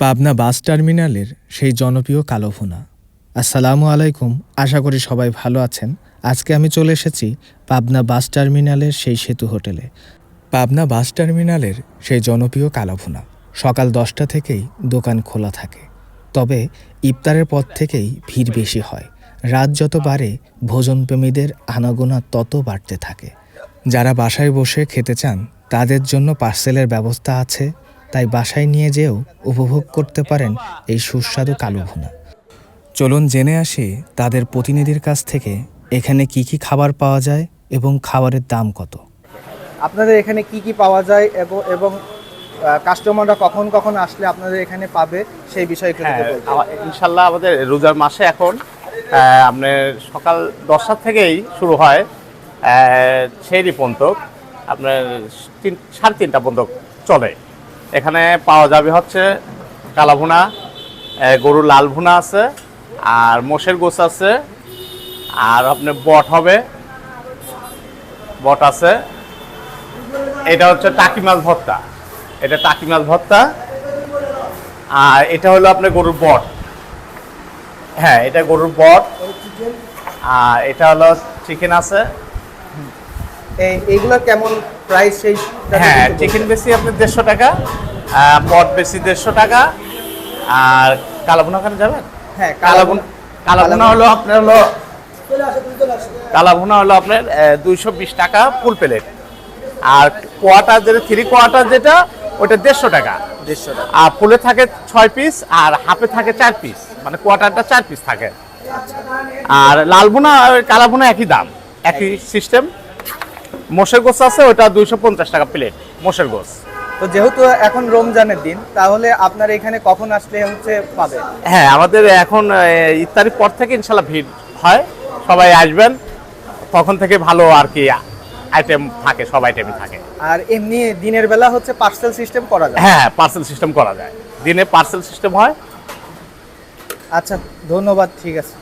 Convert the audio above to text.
পাবনা বাস টার্মিনালের সেই জনপ্রিয় কালো ভুনা। আসসালামু আলাইকুম, আশা করি সবাই ভালো আছেন। আজকে আমি চলে এসেছি পাবনা বাস টার্মিনালের সেই সেতু হোটেলে। পাবনা বাস টার্মিনালের সেই জনপ্রিয় কালো ভুনা সকাল 10টা থেকেই দোকান খোলা থাকে, তবে ইফতারের পর থেকেই ভিড় বেশি হয়। রাত যত বাড়ে ভোজনপ্রেমীদের আনাগোনা তত বাড়তে থাকে। যারা বাসায় বসে খেতে চান তাদের জন্য পার্সেলের ব্যবস্থা আছে, তাই বাসায় নিয়ে যেও উপভোগ করতে পারেন এই সুস্বাদু কালো ভুনা। চলুন জেনে আসি তাদের প্রতিনিধির কাছ থেকে এখানে কি কি খাবার পাওয়া যায় এবং খাবারের দাম কত। আপনাদের এখানে কি কি পাওয়া যায় এবং কাস্টমাররা কখন কখন আসলে আপনাদের এখানে পাবে সেই বিষয়ে একটু যদি বলতেন। ইনশাল্লাহ আমাদের রোজার মাসে এখন আপনার সকাল 10টা থেকেই শুরু হয়, সেই পর্যন্ত আপনার 3:30 পর্যন্ত চলে। এখানে পাওয়া যাবে হচ্ছে কালা ভুনা, গরুর লাল ভুনা আছে, আর মোষের গোশ আছে, আর আপনার বট হবে, বট আছে। এটা হচ্ছে টাকি মাছ ভর্তা, এটা টাকি মাছ ভর্তা। আর এটা হলো আপনার গরুর বট, হ্যাঁ এটা গরুর বট। আর এটা হলো চিকেন আছে। এইগুলো কেমন প্রাইস? সেই হ্যাঁ, চিকেন বেশি আপনার 150 টাকা, বট বেশি 150 টাকা। আর কালাভুনা ওখানে যাবেন? হ্যাঁ, কালাভুনা হলো আপনার কালাভুনা হলো আপনার 220 টাকা ফুল প্লেট। আর কোয়াটার যেটা 3 কোয়াটার যেটা ওটা 150 টাকা। 150 টাকা। আর ফুলে থাকে 6 পিস আর হাফে থাকে 4 পিস, মানে কোয়াটারটা 4 পিস থাকে। আর লালভুনা আর কালাভুনা একই দাম, একই সিস্টেম। মোষের গোশ আছে, ওটা 250 টাকা প্লেট মোষের গোশ। তো যেহেতু এখন রমজানের দিন, তাহলে আপনার এখানে কখন আসলে পাবে? হ্যাঁ, আমাদের এখন ইফতারির পর থেকে ইনশাল্লাহ ভিড় হয়, সবাই আসবেন তখন থেকে। ভালো আর কি আইটেম থাকে, সব আইটেমই থাকে। আর এমনি দিনের বেলা পার্সেল সিস্টেম করা যায়? হ্যাঁ, পার্সেল সিস্টেম করা যায়, দিনে পার্সেল সিস্টেম হয়। আচ্ছা, ধন্যবাদ, ঠিক আছে।